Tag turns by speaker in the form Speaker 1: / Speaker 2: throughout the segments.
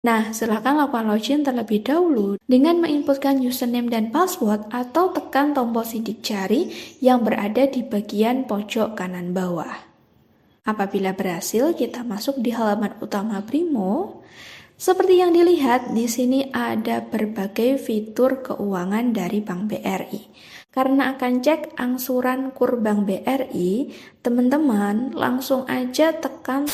Speaker 1: Nah, silakan lakukan login terlebih dahulu dengan menginputkan username dan password atau tekan tombol sidik jari yang berada di bagian pojok kanan bawah. Apabila berhasil, kita masuk di halaman utama Brimo. Seperti yang dilihat, di sini ada berbagai fitur keuangan dari Bank BRI. Karena akan cek angsuran KUR Bank BRI, teman-teman langsung aja tekan.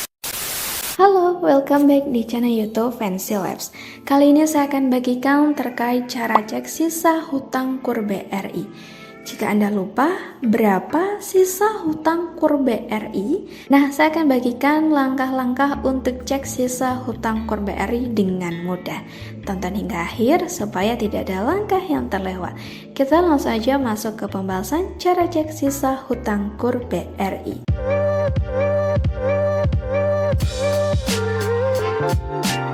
Speaker 1: Halo, welcome back di channel YouTube Fancy Labs. Kali ini saya akan bagikan terkait cara cek sisa hutang KUR BRI. Jika Anda lupa berapa sisa hutang KUR BRI, nah saya akan bagikan langkah-langkah untuk cek sisa hutang KUR BRI dengan mudah. Tonton hingga akhir supaya tidak ada langkah yang terlewat. Kita langsung saja masuk ke pembahasan cara cek sisa hutang KUR BRI.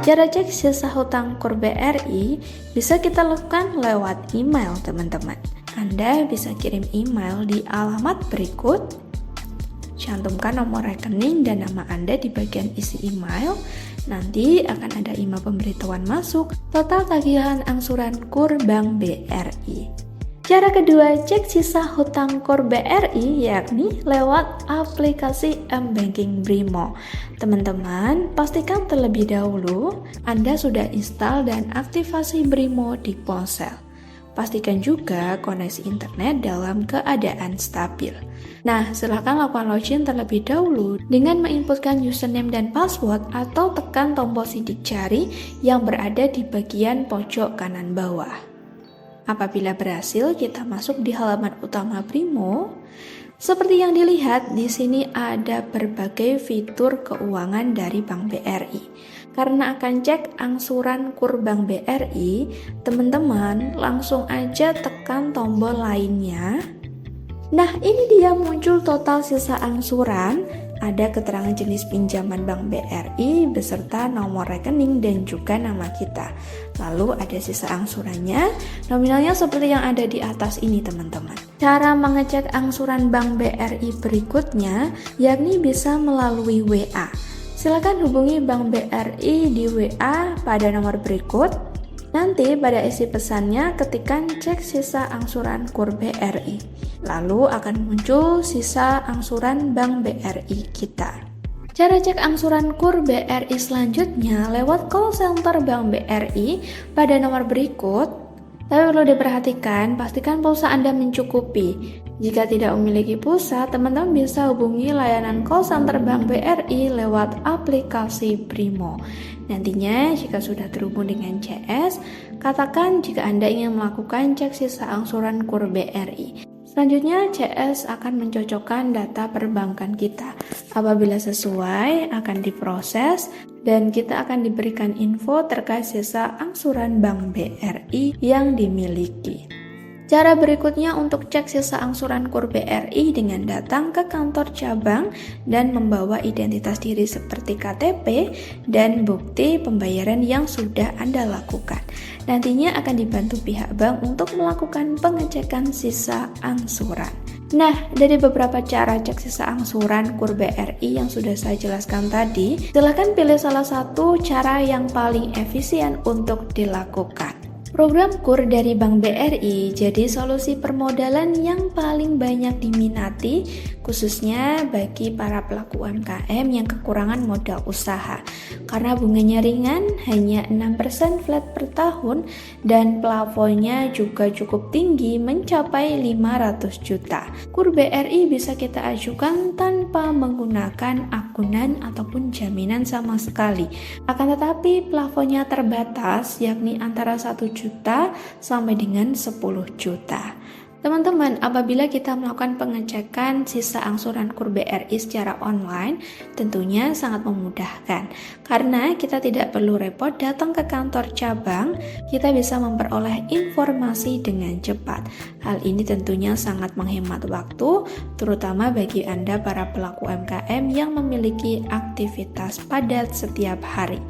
Speaker 1: Cara cek sisa hutang KUR BRI bisa kita lakukan lewat email, teman-teman. Anda bisa kirim email di alamat berikut. Cantumkan nomor rekening dan nama Anda di bagian isi email. Nanti akan ada email pemberitahuan masuk total tagihan angsuran KUR Bank BRI. Cara kedua, cek sisa hutang KUR BRI yakni lewat aplikasi M-Banking Brimo. Teman-teman, pastikan terlebih dahulu Anda sudah install dan aktivasi Brimo di ponsel. Pastikan juga koneksi internet dalam keadaan stabil. Nah, silakan lakukan login terlebih dahulu dengan menginputkan username dan password atau tekan tombol sidik jari yang berada di bagian pojok kanan bawah. Apabila berhasil, kita masuk di halaman utama Brimo. Seperti yang dilihat, di sini ada berbagai fitur keuangan dari Bank BRI. Karena akan cek angsuran KUR Bank BRI, teman-teman langsung aja tekan tombol lainnya. Nah, ini dia muncul total sisa angsuran. Ada keterangan jenis pinjaman Bank BRI beserta nomor rekening dan juga nama kita. Lalu ada sisa angsurannya, nominalnya seperti yang ada di atas ini, teman-teman. Cara mengecek angsuran Bank BRI berikutnya yakni bisa melalui WA. Silakan hubungi Bank BRI di WA pada nomor berikut. Nanti pada isi pesannya ketikkan cek sisa angsuran KUR BRI. Lalu akan muncul sisa angsuran Bank BRI kita. Cara cek angsuran KUR BRI selanjutnya lewat call center Bank BRI pada nomor berikut. Tapi perlu diperhatikan, pastikan pulsa Anda mencukupi. Jika tidak memiliki pulsa, teman-teman bisa hubungi layanan call center Bank BRI lewat aplikasi Brimo. Nantinya, jika sudah terhubung dengan CS, katakan jika Anda ingin melakukan cek sisa angsuran KUR BRI. Selanjutnya, CS akan mencocokkan data perbankan kita. Apabila sesuai, akan diproses dan kita akan diberikan info terkait sisa angsuran Bank BRI yang dimiliki. Cara berikutnya untuk cek sisa angsuran KUR BRI dengan datang ke kantor cabang dan membawa identitas diri seperti KTP dan bukti pembayaran yang sudah Anda lakukan. Nantinya akan dibantu pihak bank untuk melakukan pengecekan sisa angsuran. Nah, dari beberapa cara cek sisa angsuran KUR BRI yang sudah saya jelaskan tadi, silakan pilih salah satu cara yang paling efisien untuk dilakukan. Program KUR dari Bank BRI jadi solusi permodalan yang paling banyak diminati, khususnya bagi para pelaku UMKM yang kekurangan modal usaha. Karena bunganya ringan, hanya 6% flat per tahun, dan plafonnya juga cukup tinggi mencapai 500 juta. KUR BRI bisa kita ajukan tanpa menggunakan akunan ataupun jaminan sama sekali. Akan tetapi plafonnya terbatas, yakni antara 1 juta sampai dengan 10 juta. Teman-teman, apabila kita melakukan pengecekan sisa angsuran KUR BRI secara online, tentunya sangat memudahkan. Karena kita tidak perlu repot datang ke kantor cabang, kita bisa memperoleh informasi dengan cepat. Hal ini tentunya sangat menghemat waktu, terutama bagi Anda para pelaku UMKM yang memiliki aktivitas padat setiap hari.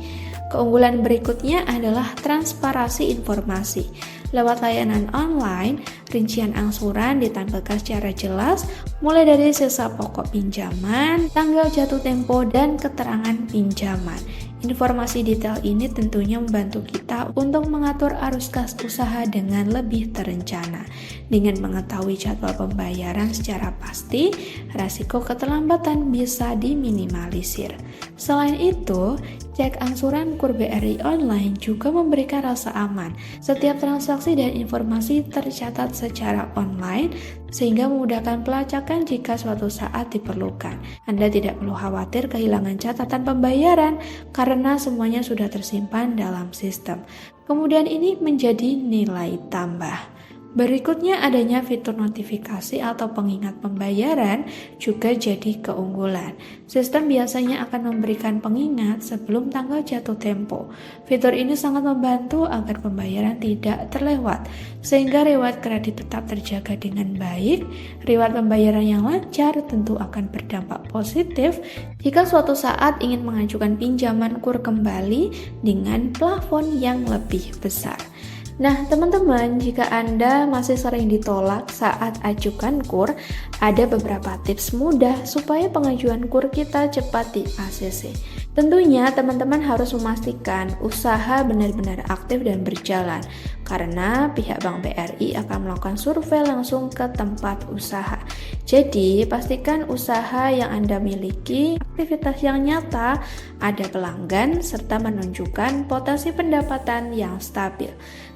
Speaker 1: Keunggulan berikutnya adalah transparansi informasi. Lewat layanan online, Rincian angsuran ditampilkan secara jelas, mulai dari sisa pokok pinjaman, tanggal jatuh tempo, dan keterangan pinjaman. Informasi detail ini tentunya membantu kita untuk mengatur arus kas usaha dengan lebih terencana. Dengan mengetahui jadwal pembayaran secara pasti, risiko keterlambatan bisa diminimalisir. Selain itu, cek angsuran KUR BRI online juga memberikan rasa aman. Setiap transaksi dan informasi tercatat secara online, sehingga memudahkan pelacakan jika suatu saat diperlukan. Anda tidak perlu khawatir kehilangan catatan pembayaran karena semuanya sudah tersimpan dalam sistem. Kemudian ini menjadi nilai tambah. Berikutnya, adanya fitur notifikasi atau pengingat pembayaran juga jadi keunggulan. Sistem biasanya akan memberikan pengingat sebelum tanggal jatuh tempo. Fitur ini sangat membantu agar pembayaran tidak terlewat, sehingga riwayat kredit tetap terjaga dengan baik. Riwayat pembayaran yang lancar tentu akan berdampak positif jika suatu saat ingin mengajukan pinjaman KUR kembali dengan plafon yang lebih besar. Nah, teman-teman, jika Anda masih sering ditolak saat ajukan KUR, ada beberapa tips mudah supaya pengajuan KUR kita cepat di ACC. Tentunya, teman-teman harus memastikan usaha benar-benar aktif dan berjalan, karena pihak Bank BRI akan melakukan survei langsung ke tempat usaha. Jadi, pastikan usaha yang Anda miliki, aktivitas yang nyata, ada pelanggan, serta menunjukkan potensi pendapatan yang stabil.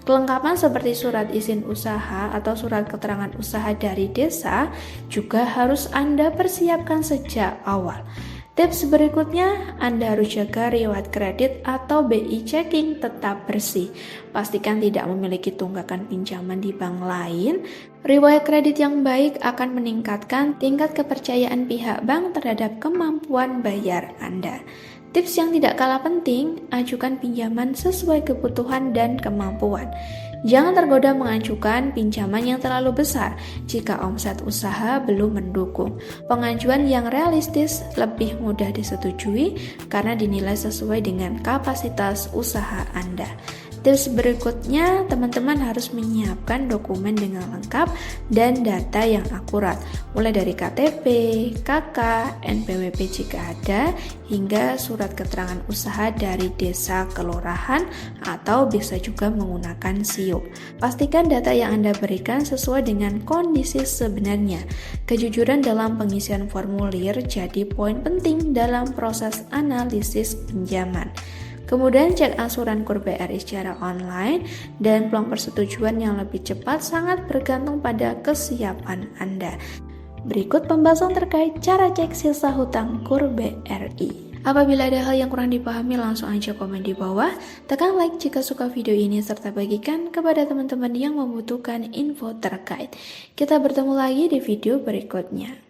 Speaker 1: Kelengkapan seperti surat izin usaha atau surat keterangan usaha dari desa juga harus Anda persiapkan sejak awal. Tips berikutnya, Anda harus jaga riwayat kredit atau BI checking tetap bersih. Pastikan tidak memiliki tunggakan pinjaman di bank lain. Riwayat kredit yang baik akan meningkatkan tingkat kepercayaan pihak bank terhadap kemampuan bayar Anda. Tips yang tidak kalah penting, ajukan pinjaman sesuai kebutuhan dan kemampuan. Jangan tergoda mengajukan pinjaman yang terlalu besar jika omset usaha belum mendukung. Pengajuan yang realistis lebih mudah disetujui karena dinilai sesuai dengan kapasitas usaha Anda. Tips berikutnya, teman-teman harus menyiapkan dokumen dengan lengkap dan data yang akurat, mulai dari KTP, KK, NPWP jika ada, hingga surat keterangan usaha dari desa kelurahan atau bisa juga menggunakan SIUP. Pastikan data yang Anda berikan sesuai dengan kondisi sebenarnya. Kejujuran dalam pengisian formulir jadi poin penting dalam proses analisis pinjaman. Kemudian cek angsuran KUR BRI secara online dan peluang persetujuan yang lebih cepat sangat bergantung pada kesiapan Anda. Berikut pembahasan terkait cara cek sisa hutang KUR BRI. Apabila ada hal yang kurang dipahami, langsung aja komen di bawah. Tekan like jika suka video ini serta bagikan kepada teman-teman yang membutuhkan info terkait. Kita bertemu lagi di video berikutnya.